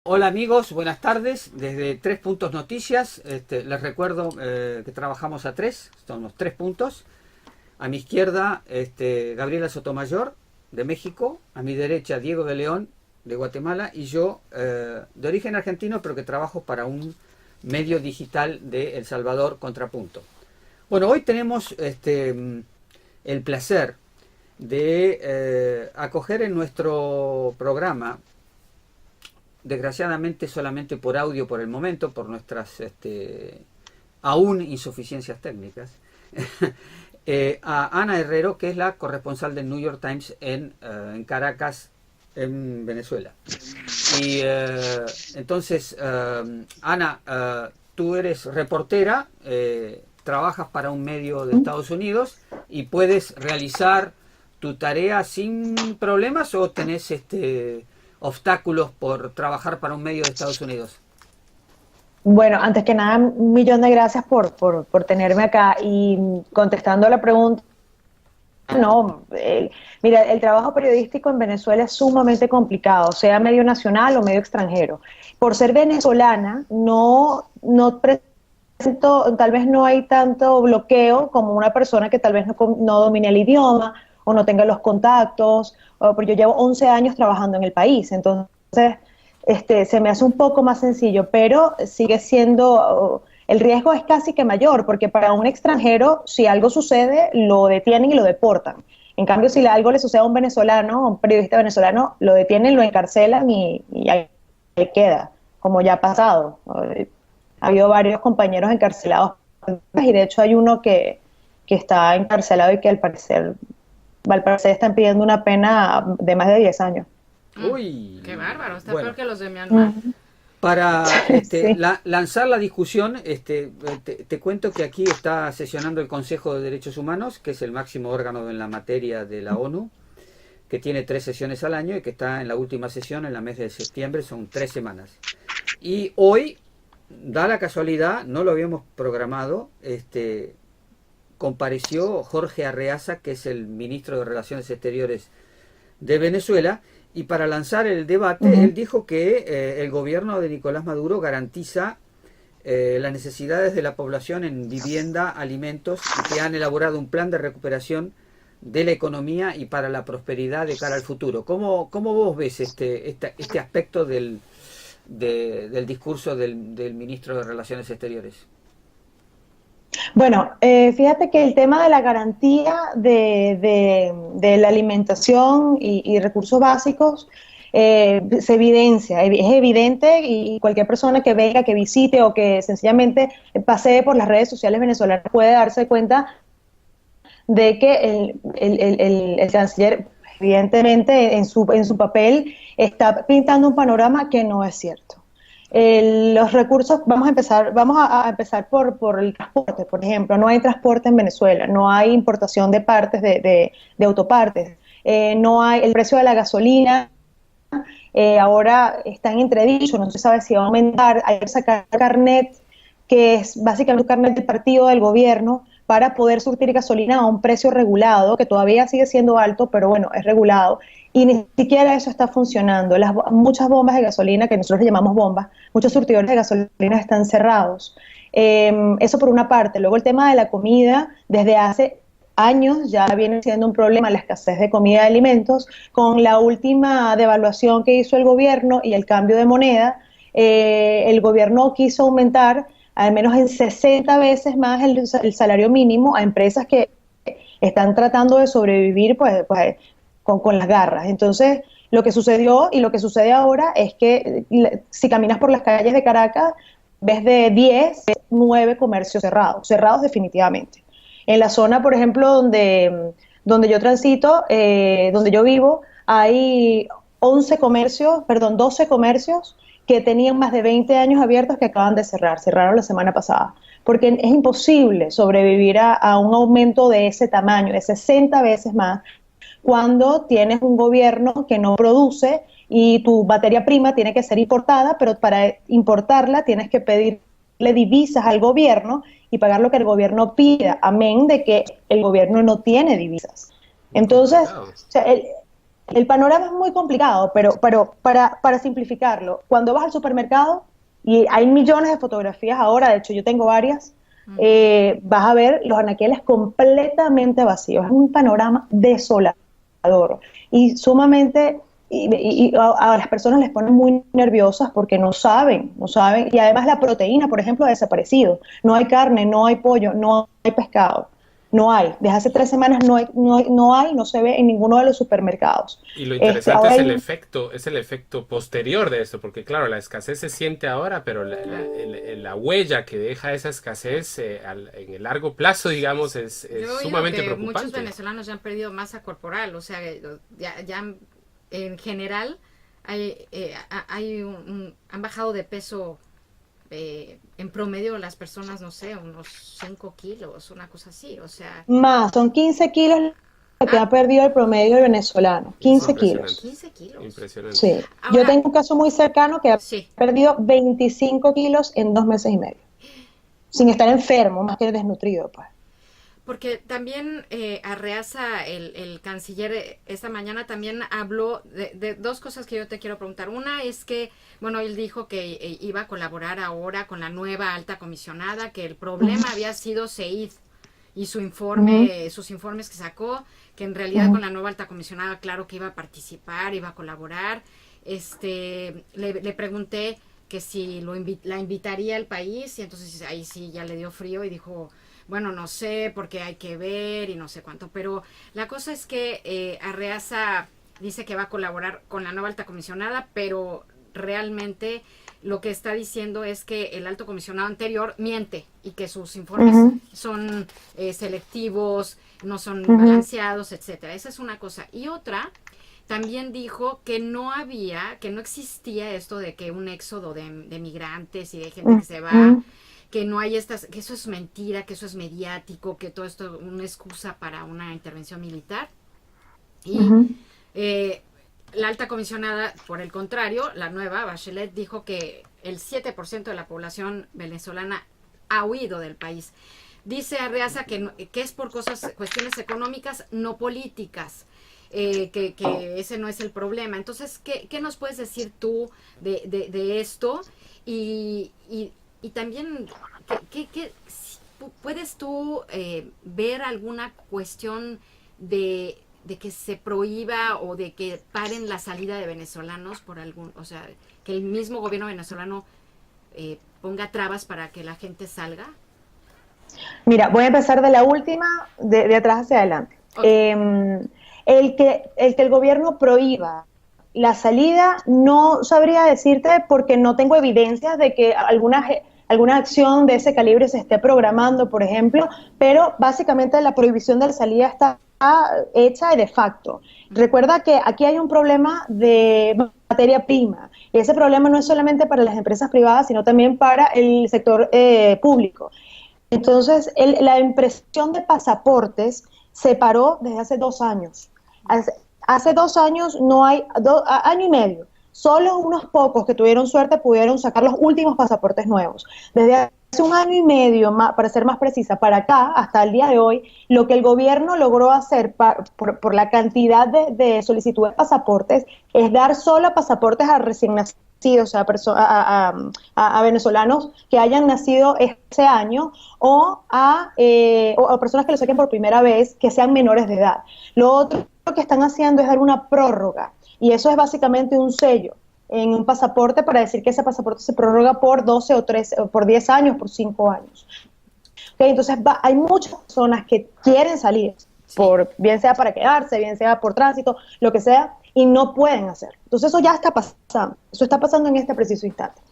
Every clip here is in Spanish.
Hola amigos, buenas tardes. Desde Tres Puntos Noticias, les recuerdo que trabajamos a tres, son los tres puntos. A mi izquierda, Gabriela Sotomayor, de México. A mi derecha, Diego de León, de Guatemala. Y yo, de origen argentino, pero que trabajo para un medio digital de El Salvador, Contrapunto. Bueno, hoy tenemos el placer de acoger en nuestro programa, desgraciadamente solamente por audio por el momento, por nuestras aún insuficiencias técnicas, a Ana Herrero, que es la corresponsal del New York Times en Caracas, en Venezuela. Y entonces, Ana, tú eres reportera, trabajas para un medio de Estados Unidos y puedes realizar tu tarea sin problemas, o tenés obstáculos por trabajar para un medio de Estados Unidos. Bueno, antes que nada, un millón de gracias por tenerme acá y contestando a la pregunta, no, mira, el trabajo periodístico en Venezuela es sumamente complicado, sea medio nacional o medio extranjero. Por ser venezolana, no presento, tal vez no hay tanto bloqueo como una persona que tal vez no domine el idioma o no tenga los contactos, porque yo llevo 11 años trabajando en el país, entonces se me hace un poco más sencillo, pero sigue siendo, el riesgo es casi que mayor, porque para un extranjero, si algo sucede, lo detienen y lo deportan. En cambio, si algo le sucede a un venezolano, a un periodista venezolano, lo detienen, lo encarcelan y ahí queda, como ya ha pasado. Ha habido varios compañeros encarcelados y de hecho hay uno que está encarcelado y que al parecer están pidiendo una pena de más de 10 años. Uy, Qué bárbaro, está bueno, peor que los de Myanmar. Mm. para Sí. lanzar la discusión, te cuento que aquí está sesionando el Consejo de Derechos Humanos, que es el máximo órgano en la materia de la ONU, que tiene 3 sesiones al año y que está en la última sesión en el mes de septiembre, son 3 semanas. Y hoy, da la casualidad, no lo habíamos programado, compareció Jorge Arreaza, que es el ministro de Relaciones Exteriores de Venezuela, y para lanzar el debate, él Ujú. dijo que el gobierno de Nicolás Maduro garantiza las necesidades de la población en vivienda, alimentos, y que han elaborado un plan de recuperación de la economía y para la prosperidad de cara al futuro. ¿Cómo vos ves este aspecto del discurso del ministro de Relaciones Exteriores? Bueno, fíjate que el tema de la garantía de la alimentación y recursos básicos se evidencia, es evidente y cualquier persona que venga, que visite o que sencillamente pasee por las redes sociales venezolanas puede darse cuenta de que el canciller evidentemente en su papel está pintando un panorama que no es cierto. Los recursos, vamos a empezar por el transporte, por ejemplo. No hay transporte en Venezuela, no hay importación de partes de autopartes, no hay el precio de la gasolina. Ahora está en entredicho, no se sabe si va a aumentar. Hay que sacar carnet, que es básicamente un carnet de partido del gobierno, para poder surtir gasolina a un precio regulado, que todavía sigue siendo alto, pero bueno, es regulado. Y ni siquiera eso está funcionando. Muchas bombas de gasolina, que nosotros le llamamos bombas, muchos surtidores de gasolina están cerrados. Eso por una parte. Luego el tema de la comida, desde hace años ya viene siendo un problema la escasez de comida y alimentos. Con la última devaluación que hizo el gobierno y el cambio de moneda, el gobierno quiso aumentar al menos en 60 veces más el salario mínimo a empresas que están tratando de sobrevivir con las garras. Entonces, lo que sucedió y lo que sucede ahora es que si caminas por las calles de Caracas, ves de 10, 9 comercios cerrados definitivamente. En la zona, por ejemplo, donde yo transito, donde yo vivo, hay 12 comercios que tenían más de 20 años abiertos que acaban de cerrar, cerraron la semana pasada, porque es imposible sobrevivir a un aumento de ese tamaño, de 60 veces más, cuando tienes un gobierno que no produce y tu materia prima tiene que ser importada, pero para importarla tienes que pedirle divisas al gobierno y pagar lo que el gobierno pida, amén de que el gobierno no tiene divisas. Muy Entonces, complicado. o sea, El panorama es muy complicado, pero para simplificarlo, cuando vas al supermercado, y hay millones de fotografías ahora, de hecho yo tengo varias, vas a ver los anaqueles completamente vacíos. Es un panorama desolador y sumamente, a las personas les pone muy nerviosas porque no saben, y además la proteína, por ejemplo, ha desaparecido. No hay carne, no hay pollo, no hay pescado. No hay, desde hace 3 semanas no se ve en ninguno de los supermercados. Y lo interesante es el efecto posterior de esto, porque claro, la escasez se siente ahora, pero la huella que deja esa escasez en el largo plazo, digamos, es sumamente preocupante. Muchos venezolanos ya han perdido masa corporal, o sea, ya en general han bajado de peso. En promedio las personas, no sé, unos 5 kilos, una cosa así, o sea... Más, son 15 kilos lo que ha perdido el promedio del venezolano, 15 kilos. 15 kilos. Impresionante. Sí. Ahora, yo tengo un caso muy cercano que ha perdido 25 kilos en 2 meses y medio, sin estar enfermo, más que desnutrido, pues. Porque también Arreaza, el canciller, esta mañana también habló de 2 cosas que yo te quiero preguntar. Una es que, bueno, él dijo que iba a colaborar ahora con la nueva alta comisionada, que el problema había sido Seid y su informe, sus informes que sacó, que en realidad con la nueva alta comisionada, claro que iba a participar, iba a colaborar. Le pregunté que si la invitaría al país, y entonces ahí sí ya le dio frío y dijo... Bueno, no sé, porque hay que ver y no sé cuánto. Pero la cosa es que Arreaza dice que va a colaborar con la nueva alta comisionada, pero realmente lo que está diciendo es que el alto comisionado anterior miente y que sus informes son selectivos, no son balanceados, etcétera. Esa es una cosa. Y otra, también dijo que no existía esto de que un éxodo de migrantes y de gente que se va... que no hay que eso es mentira, que eso es mediático, que todo esto es una excusa para una intervención militar. Y la alta comisionada, por el contrario, la nueva, Bachelet, dijo que el 7% de la población venezolana ha huido del país. Dice Arreaza que es por cuestiones económicas, no políticas. Que ese no es el problema. Entonces, ¿qué nos puedes decir tú de esto? Y también, ¿puedes tú ver alguna cuestión de que se prohíba o de que paren la salida de venezolanos o sea, que el mismo gobierno venezolano ponga trabas para que la gente salga? Mira, voy a empezar de la última, de atrás hacia adelante. Okay. El que el gobierno prohíba la salida, no sabría decirte porque no tengo evidencias de que alguna acción de ese calibre se esté programando, por ejemplo, pero básicamente la prohibición de la salida está hecha de facto. Recuerda que aquí hay un problema de materia prima, y ese problema no es solamente para las empresas privadas, sino también para el sector público. Entonces, la impresión de pasaportes se paró desde hace 2 años. Hace 2 años no hay, año y medio, solo unos pocos que tuvieron suerte pudieron sacar los últimos pasaportes nuevos. Desde hace 1 año y medio, para ser más precisa, para acá, hasta el día de hoy, lo que el gobierno logró hacer por la cantidad de solicitudes de pasaportes es dar solo pasaportes a recién nacidos, a venezolanos que hayan nacido ese año o a personas que lo saquen por primera vez, que sean menores de edad. Lo otro que están haciendo es dar una prórroga, y eso es básicamente un sello en un pasaporte para decir que ese pasaporte se prorroga por 12 o 13, por 10 años, por 5 años. Okay, entonces hay muchas personas que quieren salir, bien sea para quedarse, bien sea por tránsito, lo que sea, y no pueden hacer. Entonces eso ya está pasando, eso está pasando en este preciso instante.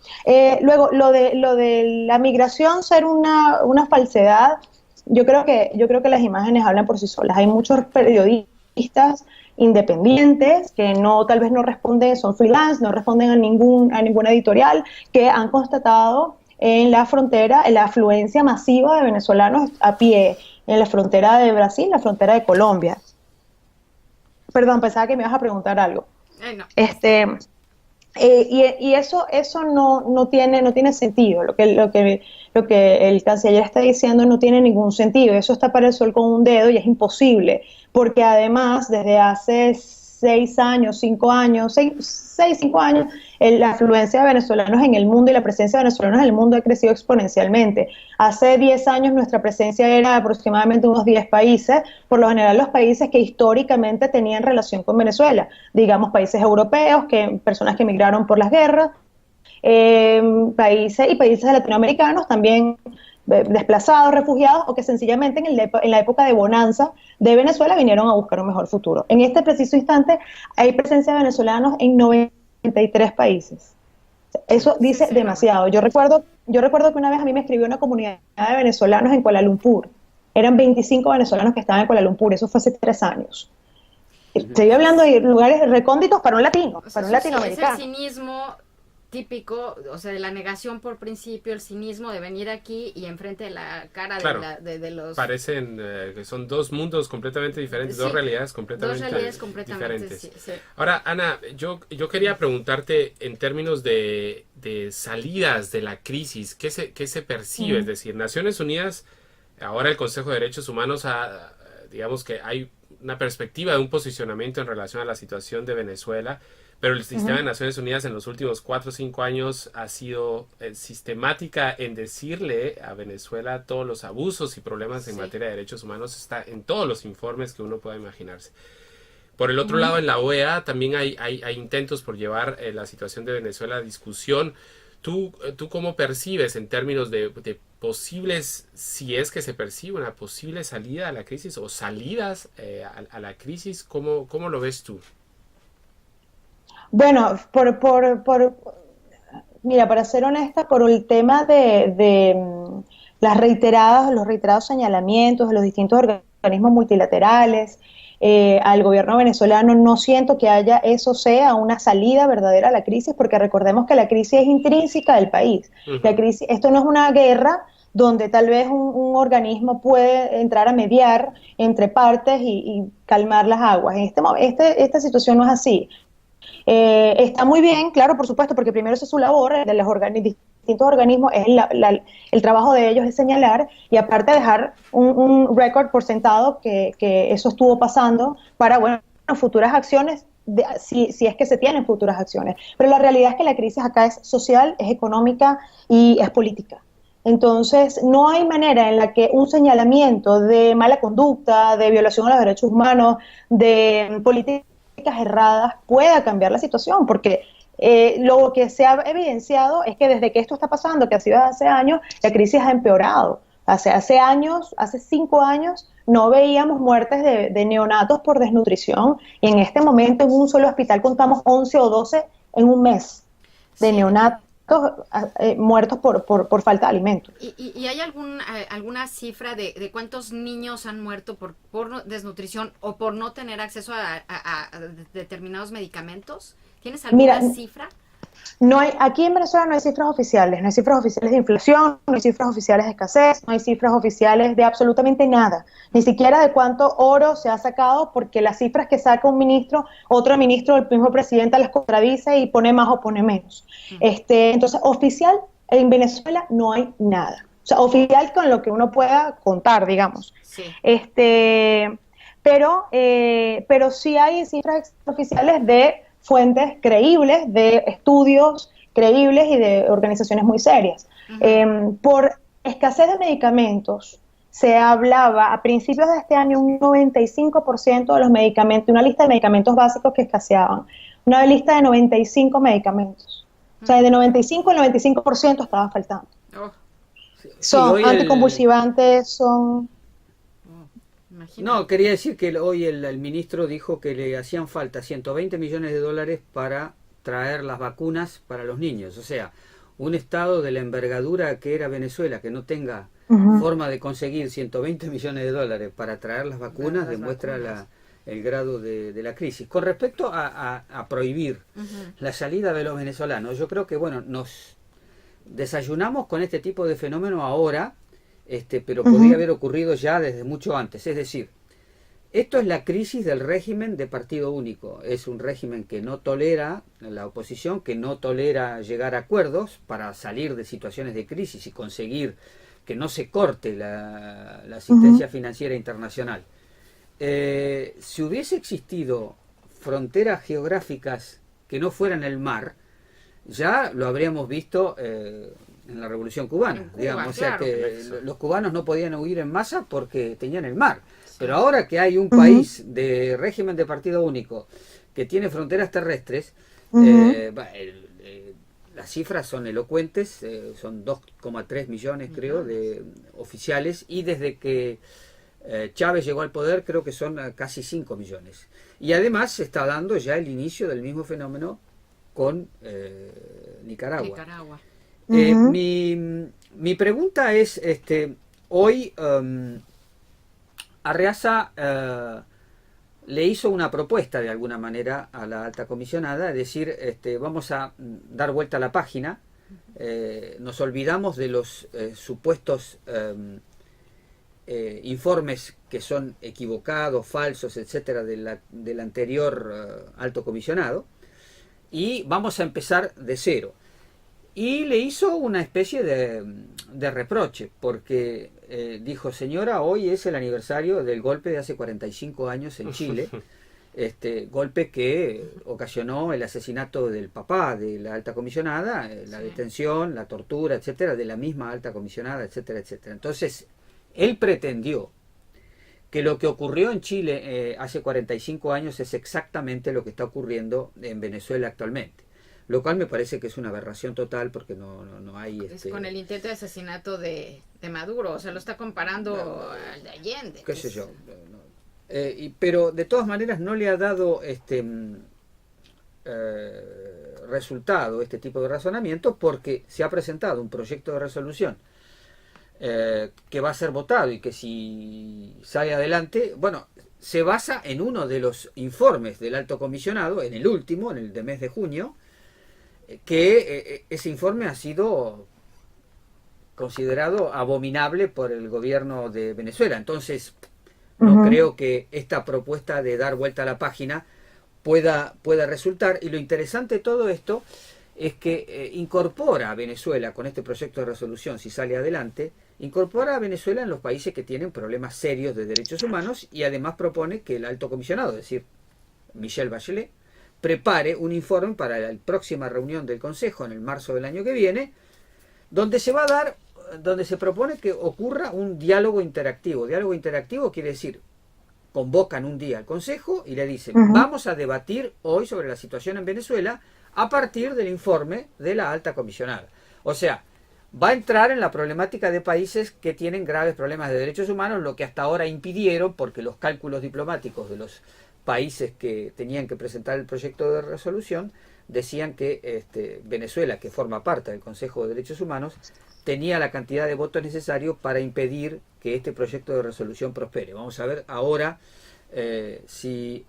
Luego, lo de la migración ser una falsedad, yo creo que las imágenes hablan por sí solas. Hay muchos periodistas independientes que tal vez no responden, son freelance, no responden a ninguna editorial, que han constatado en la frontera la afluencia masiva de venezolanos a pie en la frontera de Brasil, la frontera de Colombia. Perdón, pensaba que me ibas a preguntar algo. No. Y eso no tiene sentido. Lo que el canciller está diciendo no tiene ningún sentido. Eso está para el sol con un dedo y es imposible, porque además desde hace 6 años, 5 años, 5 años, la afluencia de venezolanos en el mundo y la presencia de venezolanos en el mundo ha crecido exponencialmente. Hace 10 años nuestra presencia era aproximadamente unos 10 países, por lo general los países que históricamente tenían relación con Venezuela, digamos países europeos, personas que emigraron por las guerras, países latinoamericanos también, desplazados, refugiados, o que sencillamente en la época de bonanza de Venezuela vinieron a buscar un mejor futuro. En este preciso instante hay presencia de venezolanos en 93 países. Eso dice demasiado. Yo recuerdo que una vez a mí me escribió una comunidad de venezolanos en Kuala Lumpur. Eran 25 venezolanos que estaban en Kuala Lumpur. Eso fue hace 3 años. Estoy hablando de lugares recónditos para un latino, para un latinoamericano. Es el cinismo típico, o sea, de la negación por principio, el cinismo de venir aquí y enfrente de la cara claro, de los... Parecen que son dos mundos completamente diferentes, sí, dos realidades completamente diferentes. Sí, sí. Ahora, Ana, yo quería preguntarte en términos de salidas de la crisis, ¿qué se percibe? Es decir, Naciones Unidas, ahora el Consejo de Derechos Humanos, digamos que hay una perspectiva de un posicionamiento en relación a la situación de Venezuela, pero el sistema de Naciones Unidas en los últimos 4 o 5 años ha sido sistemática en decirle a Venezuela todos los abusos y problemas en materia de derechos humanos. Está en todos los informes que uno pueda imaginarse. Por el otro lado, en la OEA también hay intentos por llevar la situación de Venezuela a discusión. ¿Tú cómo percibes en términos de posibles, si es que se percibe una posible salida a la crisis o salidas a la crisis? ¿Cómo lo ves tú? Bueno, mira, para ser honesta, por el tema de los reiterados señalamientos de los distintos organismos multilaterales al gobierno venezolano, no siento que eso sea una salida verdadera a la crisis, porque recordemos que la crisis es intrínseca del país. La crisis, esto no es una guerra donde tal vez un organismo puede entrar a mediar entre partes y calmar las aguas. Esta situación no es así. Está muy bien, claro, por supuesto, porque primero esa es su labor de los distintos organismos, el trabajo de ellos es señalar y aparte dejar un récord por sentado que eso estuvo pasando para, bueno, futuras acciones, si es que se tienen futuras acciones. Pero la realidad es que la crisis acá es social, es económica y es política. Entonces, no hay manera en la que un señalamiento de mala conducta, de violación a los derechos humanos, de políticas erradas pueda cambiar la situación, porque lo que se ha evidenciado es que desde que esto está pasando, que ha sido hace años, la crisis ha empeorado. Hace 5 años, no veíamos muertes de neonatos por desnutrición, y en este momento en un solo hospital contamos 11 o 12 en un mes de neonatos muertos por falta de alimentos. ¿Y hay alguna cifra de cuántos niños han muerto por desnutrición o por no tener acceso a determinados medicamentos? ¿Tienes alguna cifra? No hay, aquí en Venezuela no hay cifras oficiales, no hay cifras oficiales de inflación, no hay cifras oficiales de escasez, no hay cifras oficiales de absolutamente nada, ni siquiera de cuánto oro se ha sacado, porque las cifras que saca un ministro, otro ministro, el mismo presidente las contradice y pone más o pone menos. Entonces, oficial en Venezuela no hay nada, o sea, oficial con lo que uno pueda contar, digamos. Sí. Pero sí hay cifras oficiales de fuentes creíbles, de estudios creíbles y de organizaciones muy serias. Por escasez de medicamentos, se hablaba a principios de este año un 95% de los medicamentos, una lista de medicamentos básicos que escaseaban, una lista de 95 medicamentos. O sea, de 95 al 95% estaba faltando. Son anticonvulsivantes, son... No, quería decir que hoy el ministro dijo que le hacían falta 120 millones de dólares para traer las vacunas para los niños. O sea, un estado de la envergadura que era Venezuela, que no tenga forma de conseguir 120 millones de dólares para traer las vacunas, demuestra el grado de la crisis. Con respecto a prohibir la salida de los venezolanos, yo creo que, bueno, nos desayunamos con este tipo de fenómeno ahora, pero podría haber ocurrido ya desde mucho antes. Es decir, esto es la crisis del régimen de partido único. Es un régimen que no tolera la oposición, que no tolera llegar a acuerdos para salir de situaciones de crisis y conseguir que no se corte la asistencia financiera internacional. Si hubiese existido fronteras geográficas que no fueran el mar, ya lo habríamos visto en la Revolución Cubana, En Cuba, digamos, o sea claro. que los cubanos no podían huir en masa porque tenían el mar. Pero ahora que hay un país de régimen de partido único que tiene fronteras terrestres, las cifras son elocuentes, son 2,3 millones creo de oficiales, y desde que Chávez llegó al poder creo que son casi 5 millones. Y además se está dando ya el inicio del mismo fenómeno con Nicaragua. Mi pregunta es, hoy Arreaza le hizo una propuesta de alguna manera a la alta comisionada, es decir, vamos a dar vuelta a la página, nos olvidamos de los supuestos informes que son equivocados, falsos, etcétera, del anterior alto comisionado, y vamos a empezar de cero. Y le hizo una especie de reproche, porque dijo, señora, hoy es el aniversario del golpe de hace 45 años en Chile, golpe que ocasionó el asesinato del papá de la alta comisionada, la detención, la tortura, etcétera, de la misma alta comisionada, etcétera, etcétera. Entonces, él pretendió que lo que ocurrió en Chile hace 45 años es exactamente lo que está ocurriendo en Venezuela actualmente. Lo cual me parece que es una aberración total porque no hay... Es con el intento de asesinato de Maduro, o sea, lo está comparando al de Allende. Qué sé yo. Pero de todas maneras no le ha dado resultado este tipo de razonamiento, porque se ha presentado un proyecto de resolución que va a ser votado y que si sale adelante, bueno, se basa en uno de los informes del alto comisionado, en el último, en el de mes de junio, que ese informe ha sido considerado abominable por el gobierno de Venezuela. Entonces, no creo que esta propuesta de dar vuelta a la página pueda resultar. Y lo interesante de todo esto es que incorpora a Venezuela, con este proyecto de resolución, si sale adelante, incorpora a Venezuela en los países que tienen problemas serios de derechos humanos, y además propone que el alto comisionado, es decir, Michelle Bachelet, prepare un informe para la próxima reunión del Consejo en el marzo del año que viene, donde se propone que ocurra un diálogo interactivo. Diálogo interactivo quiere decir, convocan un día al Consejo y le dicen, vamos a debatir hoy sobre la situación en Venezuela a partir del informe de la alta comisionada. O sea, va a entrar en la problemática de países que tienen graves problemas de derechos humanos, lo que hasta ahora impidieron, porque los cálculos diplomáticos de los países que tenían que presentar el proyecto de resolución decían que Venezuela, que forma parte del Consejo de Derechos Humanos, tenía la cantidad de votos necesarios para impedir que este proyecto de resolución prospere. Vamos a ver ahora si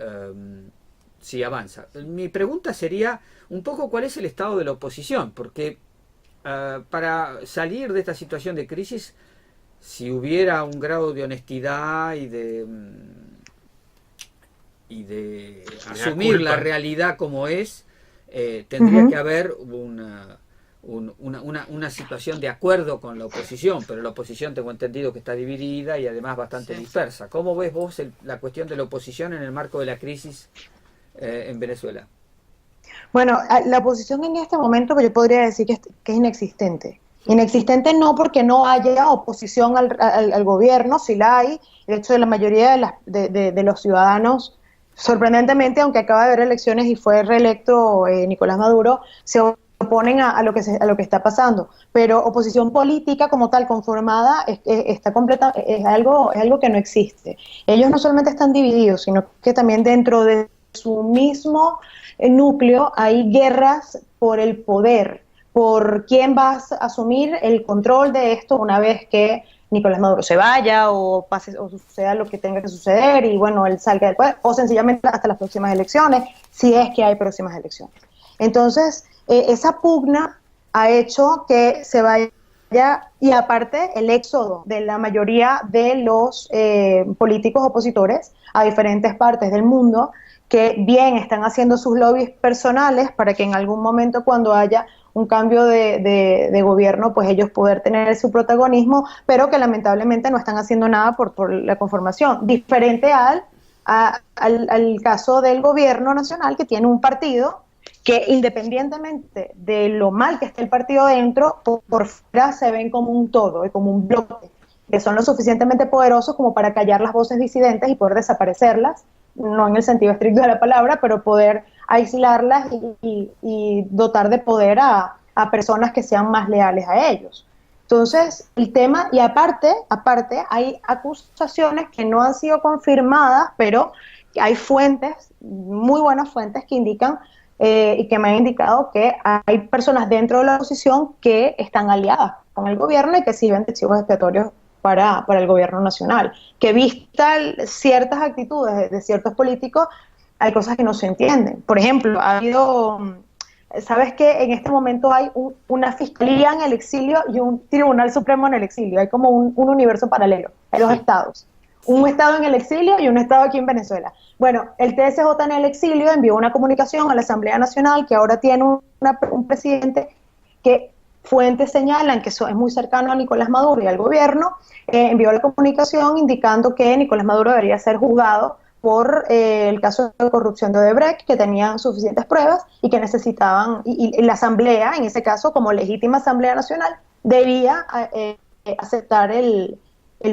avanza. Mi pregunta sería un poco cuál es el estado de la oposición, porque para salir de esta situación de crisis, si hubiera un grado de honestidad y de asumir la realidad como es, tendría que haber una situación de acuerdo con la oposición, pero la oposición tengo entendido que está dividida y además bastante dispersa. ¿Cómo ves vos la cuestión de la oposición en el marco de la crisis en Venezuela? Bueno, la oposición en este momento yo podría decir que es inexistente. Inexistente no porque no haya oposición al gobierno, si la hay. De hecho, la mayoría de los ciudadanos, sorprendentemente, aunque acaba de haber elecciones y fue reelecto Nicolás Maduro, se oponen a lo que está pasando. Pero oposición política como tal, conformada, está completa, es algo que no existe. Ellos no solamente están divididos, sino que también dentro de su mismo núcleo hay guerras por el poder, por quién va a asumir el control de esto una vez que Nicolás Maduro se vaya o pase o suceda lo que tenga que suceder y bueno, él salga del poder, o sencillamente hasta las próximas elecciones, si es que hay próximas elecciones. Entonces, esa pugna ha hecho que se vaya, y aparte el éxodo de la mayoría de los políticos opositores a diferentes partes del mundo, que bien están haciendo sus lobbies personales para que en algún momento, cuando haya un cambio de gobierno, pues ellos poder tener su protagonismo, pero que lamentablemente no están haciendo nada por la conformación, diferente a al caso del gobierno nacional, que tiene un partido que, independientemente de lo mal que esté el partido dentro, por fuera se ven como un todo y como un bloque, que son lo suficientemente poderosos como para callar las voces disidentes y poder desaparecerlas, no en el sentido estricto de la palabra, pero poder aislarlas y dotar de poder a personas que sean más leales a ellos. Entonces, el tema, y aparte, hay acusaciones que no han sido confirmadas, pero hay fuentes, muy buenas fuentes, que indican y que me han indicado que hay personas dentro de la oposición que están aliadas con el gobierno y que sirven de chivos expiatorios para el gobierno nacional. Que vista ciertas actitudes de ciertos políticos, hay cosas que no se entienden. Por ejemplo, ha habido... ¿Sabes que en este momento hay una fiscalía en el exilio y un tribunal supremo en el exilio? Hay como un universo paralelo, hay dos estados. Un estado en el exilio y un estado aquí en Venezuela. Bueno, el TSJ en el exilio envió una comunicación a la Asamblea Nacional, que ahora tiene un presidente que fuentes señalan que es muy cercano a Nicolás Maduro y al gobierno, envió la comunicación indicando que Nicolás Maduro debería ser juzgado por el caso de corrupción de Odebrecht, que tenían suficientes pruebas y que necesitaban, y la Asamblea, en ese caso, como legítima Asamblea Nacional, debía aceptar el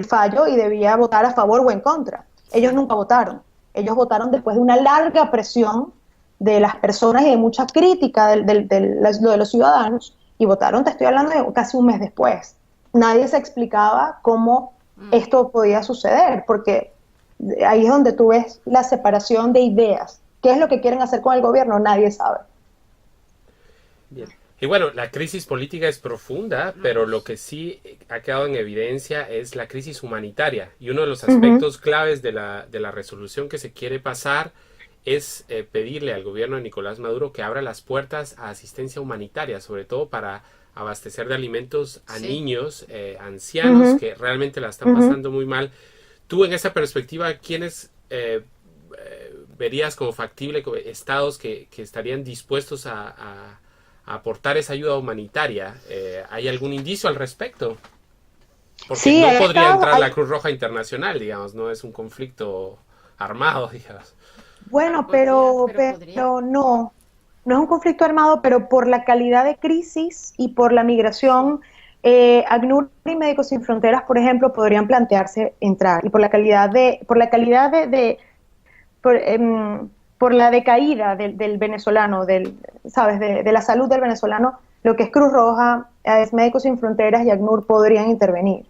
fallo y debía votar a favor o en contra. Ellos nunca votaron. Ellos votaron después de una larga presión de las personas y de mucha crítica de los ciudadanos, y votaron, te estoy hablando, de casi un mes después. Nadie se explicaba cómo esto podía suceder, porque ahí es donde tú ves la separación de ideas. ¿Qué es lo que quieren hacer con el gobierno? Nadie sabe. Bien. Y bueno, la crisis política es profunda, pero lo que sí ha quedado en evidencia es la crisis humanitaria. Y uno de los aspectos claves de la resolución que se quiere pasar es pedirle al gobierno de Nicolás Maduro que abra las puertas a asistencia humanitaria, sobre todo para abastecer de alimentos a niños, ancianos, que realmente la están pasando muy mal. Tú, en esa perspectiva, ¿quiénes verías como factible, como estados que estarían dispuestos a aportar esa ayuda humanitaria? ¿Hay algún indicio al respecto? Porque sí, no podría entrar la Cruz Roja Internacional, digamos, no es un conflicto armado, digamos. Bueno, pero no es un conflicto armado, pero por la calidad de crisis y por la migración, ACNUR y Médicos Sin Fronteras, por ejemplo, podrían plantearse entrar, y por la decaída del venezolano, ¿sabes? De la salud del venezolano, lo que es Cruz Roja, es Médicos Sin Fronteras y ACNUR podrían intervenir.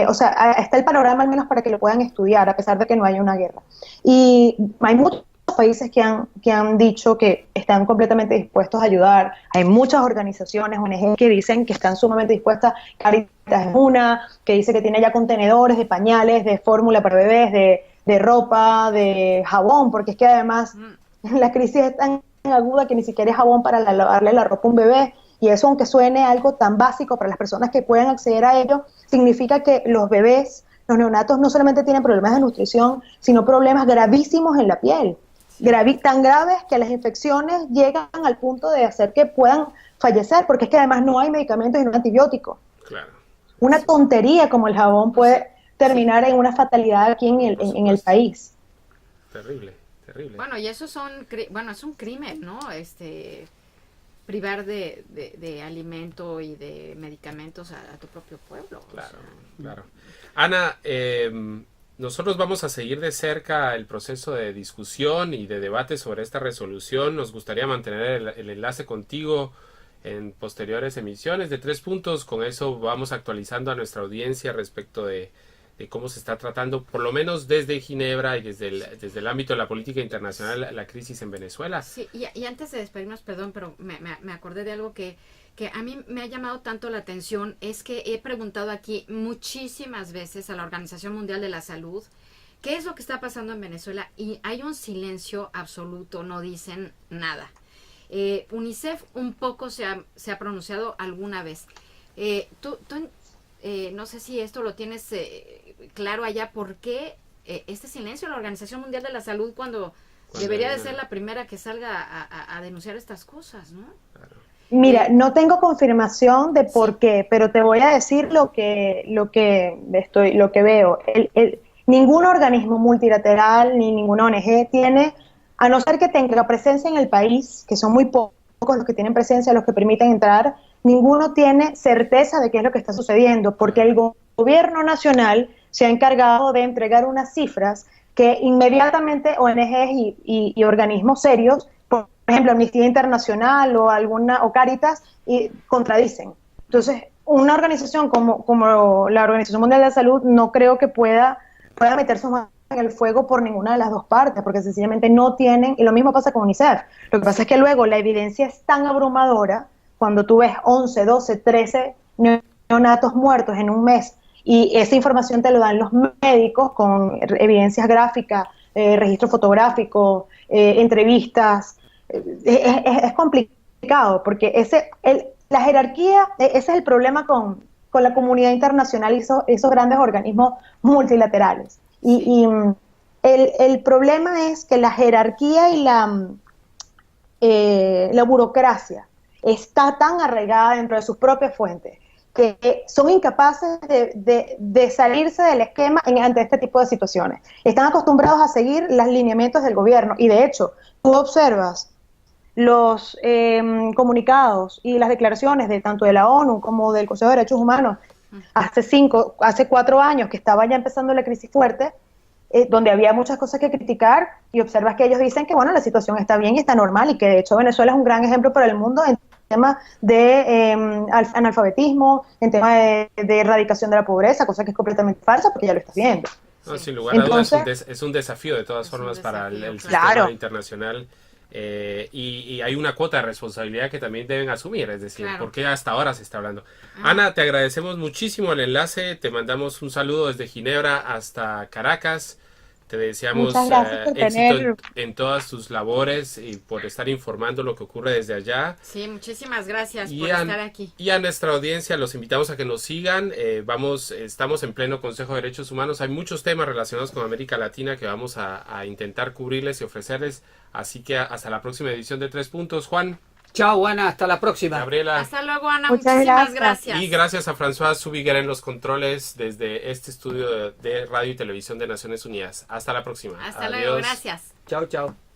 O sea, está el panorama al menos para que lo puedan estudiar, a pesar de que no haya una guerra. Y hay muchos países que han dicho que están completamente dispuestos a ayudar. Hay muchas organizaciones, ONG, que dicen que están sumamente dispuestas. Caritas es una, que dice que tiene ya contenedores de pañales, de fórmula para bebés, de ropa, de jabón, porque es que además la crisis es tan aguda que ni siquiera hay jabón para lavarle la ropa a un bebé. Y eso, aunque suene algo tan básico para las personas que pueden acceder a ello, significa que los bebés, los neonatos, no solamente tienen problemas de nutrición, sino problemas gravísimos en la piel. Tan graves que las infecciones llegan al punto de hacer que puedan fallecer, porque es que además no hay medicamentos y no hay antibióticos. Claro. Una tontería como el jabón puede terminar en una fatalidad aquí en el país. Terrible, terrible. Bueno, y eso es un crimen, ¿no? Privar de alimento y de medicamentos a tu propio pueblo. Claro, claro. Ana, nosotros vamos a seguir de cerca el proceso de discusión y de debate sobre esta resolución. Nos gustaría mantener el enlace contigo en posteriores emisiones de 3 puntos. Con eso vamos actualizando a nuestra audiencia respecto de cómo se está tratando, por lo menos desde Ginebra y desde el ámbito de la política internacional, la crisis en Venezuela. Sí, y antes de despedirnos, perdón, pero me acordé de algo que a mí me ha llamado tanto la atención, es que he preguntado aquí muchísimas veces a la Organización Mundial de la Salud qué es lo que está pasando en Venezuela, y hay un silencio absoluto, no dicen nada. UNICEF un poco se ha pronunciado alguna vez. No sé si esto lo tienes claro allá, ¿por qué este silencio de la Organización Mundial de la Salud cuando debería de ser la primera que salga a denunciar estas cosas, ¿no? Claro. Mira, no tengo confirmación de por qué, pero te voy a decir lo que veo. ningún organismo multilateral ni ninguna ONG tiene, a no ser que tenga presencia en el país, que son muy pocos los que tienen presencia, los que permiten entrar, ninguno tiene certeza de qué es lo que está sucediendo, porque el gobierno nacional se ha encargado de entregar unas cifras que inmediatamente ONGs y organismos serios, por ejemplo Amnistía Internacional o Cáritas, contradicen. Entonces, una organización como la Organización Mundial de la Salud no creo que pueda meter sus manos en el fuego por ninguna de las dos partes, porque sencillamente no tienen, y lo mismo pasa con UNICEF. Lo que pasa es que luego la evidencia es tan abrumadora, cuando tú ves 11, 12, 13 neonatos muertos en un mes, y esa información te lo dan los médicos con evidencias gráficas, registro fotográfico, entrevistas. Es complicado, porque la jerarquía, ese es el problema con la comunidad internacional y esos grandes organismos multilaterales. Y el problema es que la jerarquía y la burocracia está tan arraigada dentro de sus propias fuentes que son incapaces de salirse del esquema ante este tipo de situaciones. Están acostumbrados a seguir los lineamientos del gobierno, y de hecho, tú observas los comunicados y las declaraciones de tanto de la ONU como del Consejo de Derechos Humanos hace 4 años, que estaba ya empezando la crisis fuerte, donde había muchas cosas que criticar, y observas que ellos dicen que bueno, la situación está bien y está normal, y que de hecho Venezuela es un gran ejemplo para el mundo en tema de analfabetismo, en tema de erradicación de la pobreza, cosa que es completamente falsa porque ya lo estás viendo. No, sin lugar a dudas es un desafío de todas formas para el sistema internacional. Y hay una cuota de responsabilidad que también deben asumir, es decir, porque hasta ahora se está hablando. Ana, te agradecemos muchísimo el enlace, te mandamos un saludo desde Ginebra hasta Caracas, te deseamos éxito en todas tus labores y por estar informando lo que ocurre desde allá. Sí, muchísimas gracias por estar aquí. Y a nuestra audiencia los invitamos a que nos sigan. Estamos en pleno Consejo de Derechos Humanos. Hay muchos temas relacionados con América Latina que vamos a intentar cubrirles y ofrecerles. Así que hasta la próxima edición de 3 Puntos. Juan. Chao, Ana, hasta la próxima. Gabriela. Hasta luego, Ana. Muchísimas gracias. Y gracias a François Zubiguer en los controles desde este estudio de Radio y Televisión de Naciones Unidas. Hasta la próxima. Hasta luego, gracias. Chao, chao.